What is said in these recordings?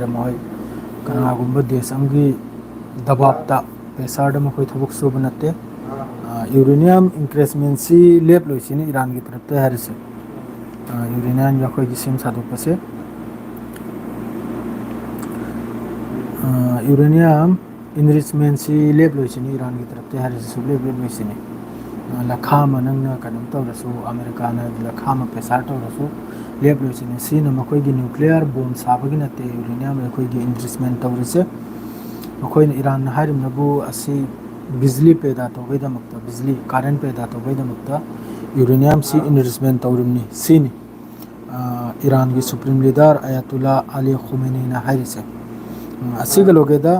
ꯃꯣꯏ ꯀꯅꯥꯒꯨꯝꯕ ꯗꯦꯁ ꯑꯃꯒꯤ ꯗꯕꯥꯞꯇ ꯄ꯭ꯔꯦꯁꯥꯔꯗ ꯃꯈꯣꯏ ꯊꯕꯛ ꯁꯨꯕ ꯅꯠꯇꯦ ꯌꯨꯔꯦꯅꯤꯌꯝ ꯏꯟꯀ꯭ꯔꯦꯁꯃꯦꯟꯁꯤ ꯂꯦꯞꯂꯣꯏꯁꯤꯅꯤ ꯏꯔꯥꯟꯒꯤ ꯇꯔꯞꯇ ꯍꯥꯏꯔꯤꯁꯦ ꯌꯨꯔꯦꯅꯤꯌꯝ ꯑꯩꯈꯣꯏꯒꯤ ꯁꯦꯝ ꯁꯥꯗꯣꯛꯄꯁꯦ यूरेनियम इनरिचमेंट लेपलोसनी ईरान की तरफ से लेपलोसनी लखाम नंगना कदम तौरसु अमेरिका लखाम प्रेसार तौरसु लेपलोसनी मखोई न्यूक्लियर बोम साबगी नते यूरेनियम अखोई इनरिचमेंट तौरसे मखोई ईरान हारिमनबु असि बिजली पैदा तौबैदमक्ता बिजली करेंट पैदा तौबैदमक्ता यूरेनियम सी इनरिचमेंट तौरमनी सिनी ईरान की supreme leader Ayatollah Ali Khomeini ना हारिसे असिगा लोगेदा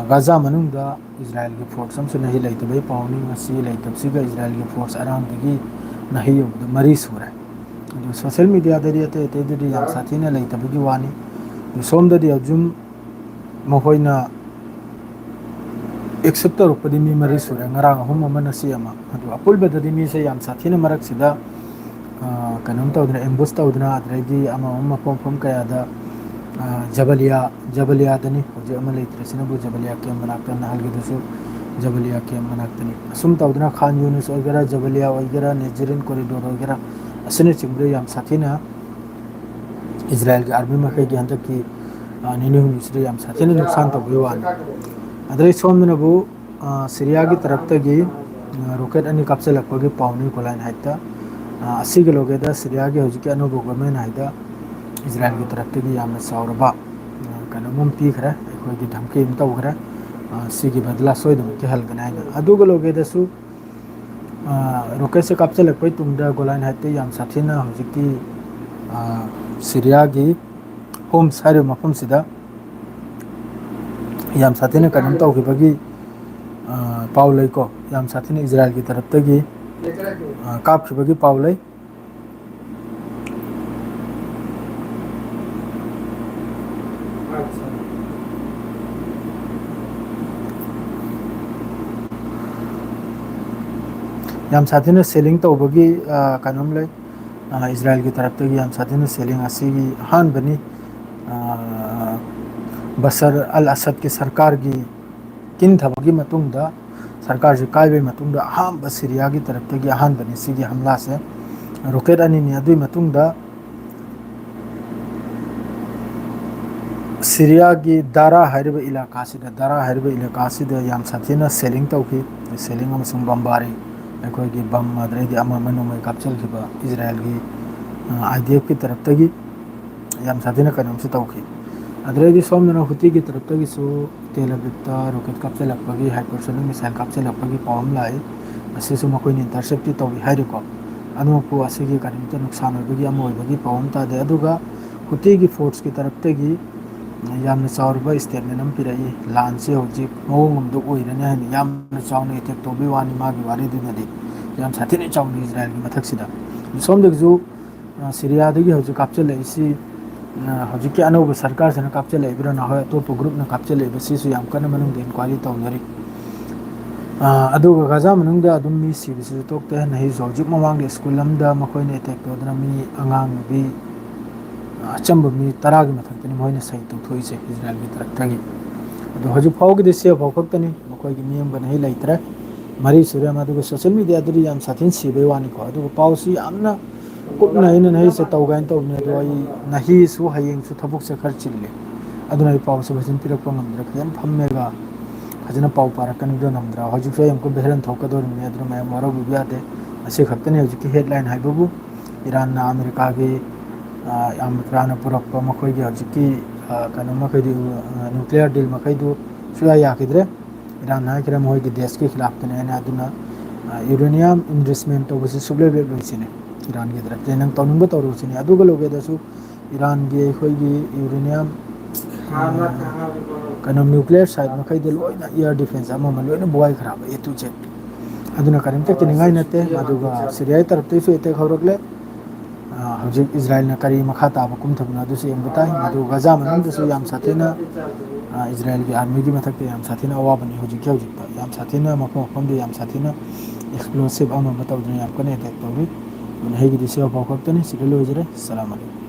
गाजा मनुंगदा इजराइल की फोर्स हमसे नहीं लेते पाउनी लेतबसीगा इजराइल की फोर्स अराउंड नहीं मरी सूर सोशल मीडिया अतैदी याम साथीना लेतबगी वानी सोमददी अजुम मखोइना एक्सेप्ट तौरपदी मी मरी सूर ngarang ahum ama nasi ama adu apulbadadi mi se yam sathina maraksida kanum tawdna ambush tawdna adregi ama mafom kayada Jabalia दनी हजे अमा लेत्रसिनबु जबलिया के मनाक्ता नहलगिदसु जबलिया के मनाक्तनी assume तौदना Khan Yunus ओगेरा Jabalia ओगेरा नेजरिन corridor ओगेरा असने चिंब्रे याम साथीना इजराइल के आर्मी मखै की हंतक की निनी हुनिसरे याम साथीना नुकसान तौबे वानी अदरै सोमनबु सीरिया की तरफ तगी रॉकेट अनि कापचलकपगी पाउनी कोलाइन हाइता असिगे लोगेदा सीरिया की हजिके अनोबो गवर्नमेंट हाइदा इजराइल की तरफ की यामना सावरबा कनमम पीखरे अखोई धमकी तौखरे सिगी बदला सोइदम के हलगनाइना अदुग लोगेदसु रॉकेट से कापचलकपै तुंगदा गोलाइन हाइते याम साथीना हजिकी सीरिया की होम सारे मफम सिदा याम साथीना कनम तौखिबगी पाउ लैको याम साथीना इजराइल की तरफ तगी कापखिबगी पाउ लै याम साथीना सेलिंग तौबगी कनम लै इजराइल की तरफ तगी याम साथीना सेलिंग असिगी हान बनी बशर अल असद की सरकार की किन थबगी मतुंगदा सरकार से कायबे मतुंगदा अहम सीरिया की तरफ तगी हान बनी सिगी हमला से रॉकेट अनि नि अदुई मतुंगदा सीरिया की दारा हरब इलाका से याम साथीना सेलिंग तौकी सेलिंग अमसुंग बमबारी अखोई बम अदरैदी अमा मनुमै कापचलखिबा इजराइल की आईडीएफ की तरफ तगी याम साथीना कनमसे तौखी अदरैदी सोमना हुती की तरफ तगी सो तेल अविवता रॉकेट कापचलकपगी हाइपरसोनिक मिसाइल कापचलकपगी पावम लाई असिसु मखोइनि इंटरसेप्ट तौई हाइरिको अनुपु असिगी करिमता नुकसान होइबगी अमा होइबगी पावम तादे अदुगा हुती की फोर्स की तरफ तगी यामना चावरबा स्टेटमेंट अम पिरई लान से हजिक मवंगमदो ओइरने हानि यामना चावना अटैक तौबे वानी मागी वारीदुनदि याम साथीना चावना इजराइल की मथक्सिदा सोमदगजु सीरियादगी हजिक कापचलैसी हजिक अनौब सरकार से कापचलैब्रा नाहोय अतोप ग्रुपना कापचलैबसिसु याम कन मनुंग इनक्वायरी तौनरी अदुगा गाजा मनुंगदा अदुम मी सिबिसु तोक्ते नहीं हजिक ममांग स्कूल अमदा मखोइने अटैक तौदना मी अंगांग भी अचंब मी 10 की मथक्तनी मोइने सही तौथोइसे इजराइल की तरफ तगी अदु हजिक फावगदि से फावखक्तनी मखोइगी मियंग नहीं लैतरे मरी सुरे मादुगा सोशल मीडिया दरि याम साथिन सिबे वानी को अदुगा पाउसी यामना कुपना इन नहीं से तौगाइन तौने अदु आई नहीं सु हयेंग सु थबुक से खर चिल्ले अदुना आई पाउ से भजन पिरक ngamdra खयन फम्मेगा फजना पाउ पारकन दो नमद्रा हजिक से हमको बेहरन थौकदोरमने अदुना मैं मरो बियादे असे खक्तने हजिक की हेडलाइन हाइबबु ईरान ना अमेरिका के यामत्राना पुरक्प मखोइगी हजिकी कनो मखैदि न्यूक्लियर डील मखैदु सुया याखिद्रे ईरान हाइकरे मोइगी देश के खिलाफ तने अदुना यूरेनियम इनरिचमेंट तौबसि सुबले लोइसिने ईरान की तरफ नंग तौनिंग तौरुसिने अदुगा लोगेदसु ईरान की अखोइगी यूरेनियम कनो न्यूक्लियर साइड मखैदि लोइना एयर डिफेंस अमा लोइना बोय खराब ए टू जेड अदुना करिमते किनिंगाइ नते मदुगा सीरिया तरफ तैसु अटैक हौरकले हजिक इजराइल करी मखा ताब कुमथबना दुसु एंबताई मदु गाजा मनंदसु याम साथीना इजराइल की आर्मी की मथक्ते याम साथीना अवाबनी हजिक याम साथीना मफम याम साथीना एक्सप्लोसिव अमा तौदना याम कने अटैक तौबी हेगी दिसे फावखक्तनी सिगलो जरे सलाम अलैकुम।